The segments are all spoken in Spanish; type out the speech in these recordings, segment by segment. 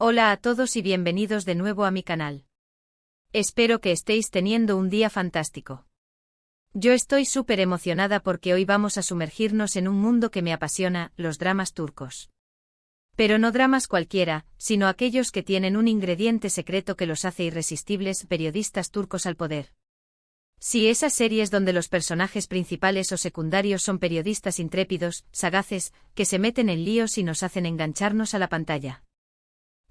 Hola a todos y bienvenidos de nuevo a mi canal. Espero que estéis teniendo un día fantástico. Yo estoy súper emocionada porque hoy vamos a sumergirnos en un mundo que me apasiona, los dramas turcos. Pero no dramas cualquiera, sino aquellos que tienen un ingrediente secreto que los hace irresistibles, periodistas turcos al poder. Sí, esas series donde los personajes principales o secundarios son periodistas intrépidos, sagaces, que se meten en líos y nos hacen engancharnos a la pantalla.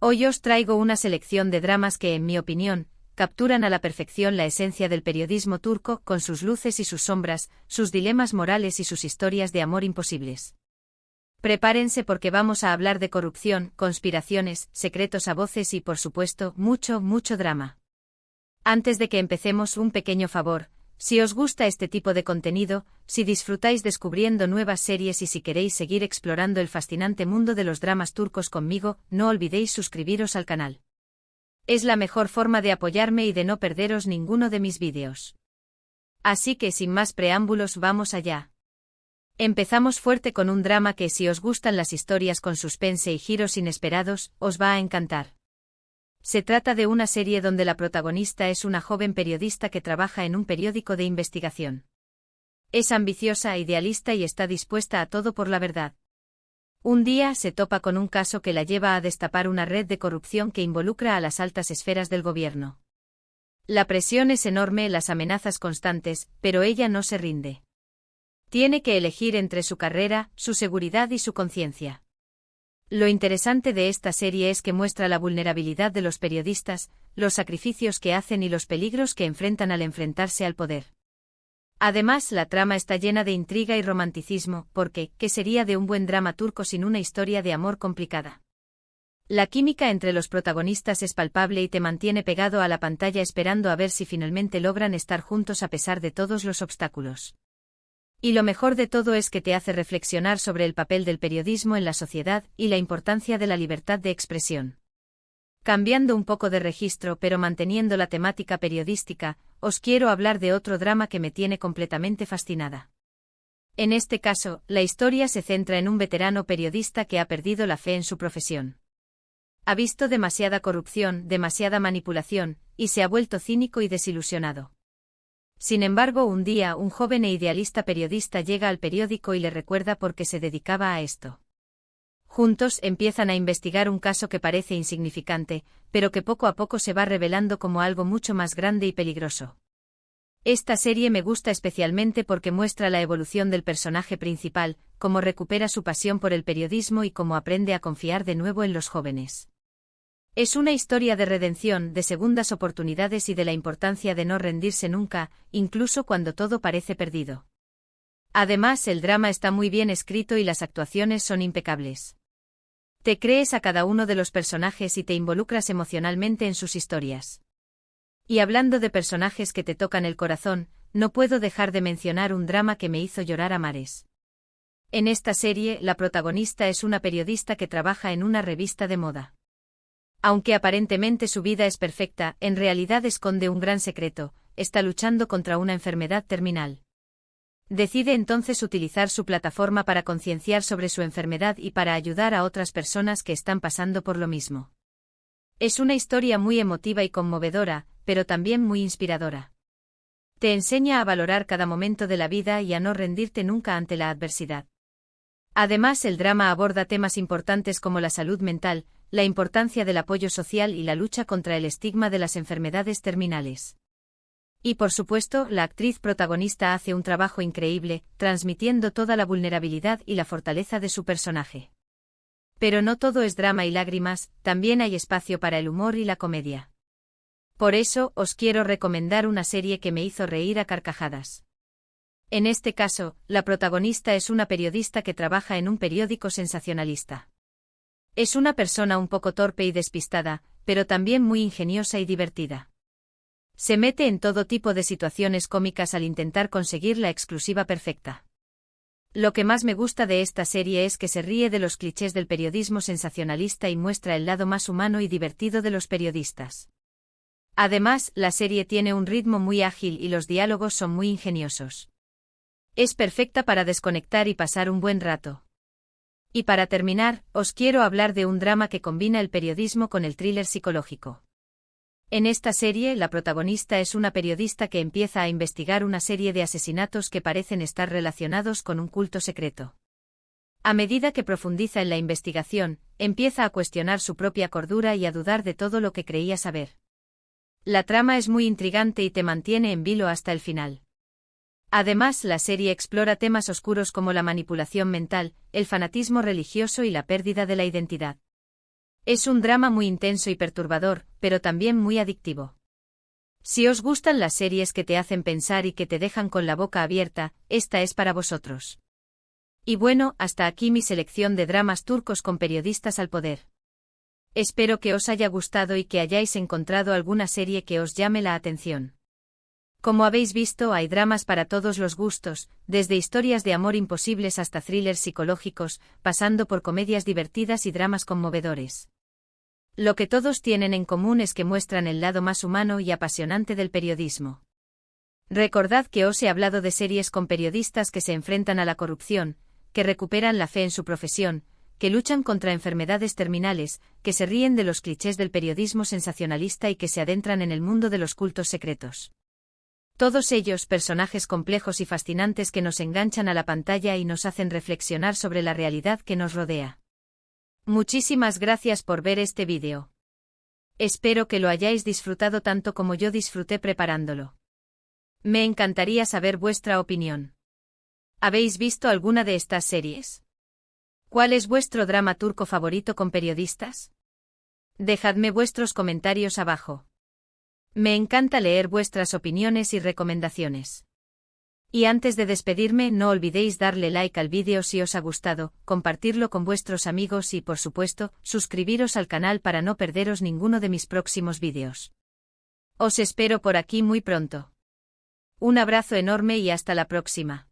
Hoy os traigo una selección de dramas que, en mi opinión, capturan a la perfección la esencia del periodismo turco, con sus luces y sus sombras, sus dilemas morales y sus historias de amor imposibles. Prepárense porque vamos a hablar de corrupción, conspiraciones, secretos a voces y, por supuesto, mucho drama. Antes de que empecemos, un pequeño favor. Si os gusta este tipo de contenido, si disfrutáis descubriendo nuevas series y si queréis seguir explorando el fascinante mundo de los dramas turcos conmigo, no olvidéis suscribiros al canal. Es la mejor forma de apoyarme y de no perderos ninguno de mis vídeos. Así que sin más preámbulos vamos allá. Empezamos fuerte con un drama que, si os gustan las historias con suspense y giros inesperados, os va a encantar. Se trata de una serie donde la protagonista es una joven periodista que trabaja en un periódico de investigación. Es ambiciosa, idealista y está dispuesta a todo por la verdad. Un día se topa con un caso que la lleva a destapar una red de corrupción que involucra a las altas esferas del gobierno. La presión es enorme, las amenazas constantes, pero ella no se rinde. Tiene que elegir entre su carrera, su seguridad y su conciencia. Lo interesante de esta serie es que muestra la vulnerabilidad de los periodistas, los sacrificios que hacen y los peligros que enfrentan al enfrentarse al poder. Además, la trama está llena de intriga y romanticismo, porque, ¿qué sería de un buen drama turco sin una historia de amor complicada? La química entre los protagonistas es palpable y te mantiene pegado a la pantalla esperando a ver si finalmente logran estar juntos a pesar de todos los obstáculos. Y lo mejor de todo es que te hace reflexionar sobre el papel del periodismo en la sociedad y la importancia de la libertad de expresión. Cambiando un poco de registro pero manteniendo la temática periodística, os quiero hablar de otro drama que me tiene completamente fascinada. En este caso, la historia se centra en un veterano periodista que ha perdido la fe en su profesión. Ha visto demasiada corrupción, demasiada manipulación, y se ha vuelto cínico y desilusionado. Sin embargo, un día un joven e idealista periodista llega al periódico y le recuerda por qué se dedicaba a esto. Juntos empiezan a investigar un caso que parece insignificante, pero que poco a poco se va revelando como algo mucho más grande y peligroso. Esta serie me gusta especialmente porque muestra la evolución del personaje principal, cómo recupera su pasión por el periodismo y cómo aprende a confiar de nuevo en los jóvenes. Es una historia de redención, de segundas oportunidades y de la importancia de no rendirse nunca, incluso cuando todo parece perdido. Además, el drama está muy bien escrito y las actuaciones son impecables. Te crees a cada uno de los personajes y te involucras emocionalmente en sus historias. Y hablando de personajes que te tocan el corazón, no puedo dejar de mencionar un drama que me hizo llorar a mares. En esta serie, la protagonista es una periodista que trabaja en una revista de moda. Aunque aparentemente su vida es perfecta, en realidad esconde un gran secreto, está luchando contra una enfermedad terminal. Decide entonces utilizar su plataforma para concienciar sobre su enfermedad y para ayudar a otras personas que están pasando por lo mismo. Es una historia muy emotiva y conmovedora, pero también muy inspiradora. Te enseña a valorar cada momento de la vida y a no rendirte nunca ante la adversidad. Además, el drama aborda temas importantes como la salud mental, la importancia del apoyo social y la lucha contra el estigma de las enfermedades terminales. Y por supuesto, la actriz protagonista hace un trabajo increíble, transmitiendo toda la vulnerabilidad y la fortaleza de su personaje. Pero no todo es drama y lágrimas, también hay espacio para el humor y la comedia. Por eso, os quiero recomendar una serie que me hizo reír a carcajadas. En este caso, la protagonista es una periodista que trabaja en un periódico sensacionalista. Es una persona un poco torpe y despistada, pero también muy ingeniosa y divertida. Se mete en todo tipo de situaciones cómicas al intentar conseguir la exclusiva perfecta. Lo que más me gusta de esta serie es que se ríe de los clichés del periodismo sensacionalista y muestra el lado más humano y divertido de los periodistas. Además, la serie tiene un ritmo muy ágil y los diálogos son muy ingeniosos. Es perfecta para desconectar y pasar un buen rato. Y para terminar, os quiero hablar de un drama que combina el periodismo con el thriller psicológico. En esta serie, la protagonista es una periodista que empieza a investigar una serie de asesinatos que parecen estar relacionados con un culto secreto. A medida que profundiza en la investigación, empieza a cuestionar su propia cordura y a dudar de todo lo que creía saber. La trama es muy intrigante y te mantiene en vilo hasta el final. Además, la serie explora temas oscuros como la manipulación mental, el fanatismo religioso y la pérdida de la identidad. Es un drama muy intenso y perturbador, pero también muy adictivo. Si os gustan las series que te hacen pensar y que te dejan con la boca abierta, esta es para vosotros. Y bueno, hasta aquí mi selección de dramas turcos con periodistas al poder. Espero que os haya gustado y que hayáis encontrado alguna serie que os llame la atención. Como habéis visto, hay dramas para todos los gustos, desde historias de amor imposibles hasta thrillers psicológicos, pasando por comedias divertidas y dramas conmovedores. Lo que todos tienen en común es que muestran el lado más humano y apasionante del periodismo. Recordad que os he hablado de series con periodistas que se enfrentan a la corrupción, que recuperan la fe en su profesión, que luchan contra enfermedades terminales, que se ríen de los clichés del periodismo sensacionalista y que se adentran en el mundo de los cultos secretos. Todos ellos personajes complejos y fascinantes que nos enganchan a la pantalla y nos hacen reflexionar sobre la realidad que nos rodea. Muchísimas gracias por ver este vídeo. Espero que lo hayáis disfrutado tanto como yo disfruté preparándolo. Me encantaría saber vuestra opinión. ¿Habéis visto alguna de estas series? ¿Cuál es vuestro drama turco favorito con periodistas? Dejadme vuestros comentarios abajo. Me encanta leer vuestras opiniones y recomendaciones. Y antes de despedirme, no olvidéis darle like al vídeo si os ha gustado, compartirlo con vuestros amigos y, por supuesto, suscribiros al canal para no perderos ninguno de mis próximos vídeos. Os espero por aquí muy pronto. Un abrazo enorme y hasta la próxima.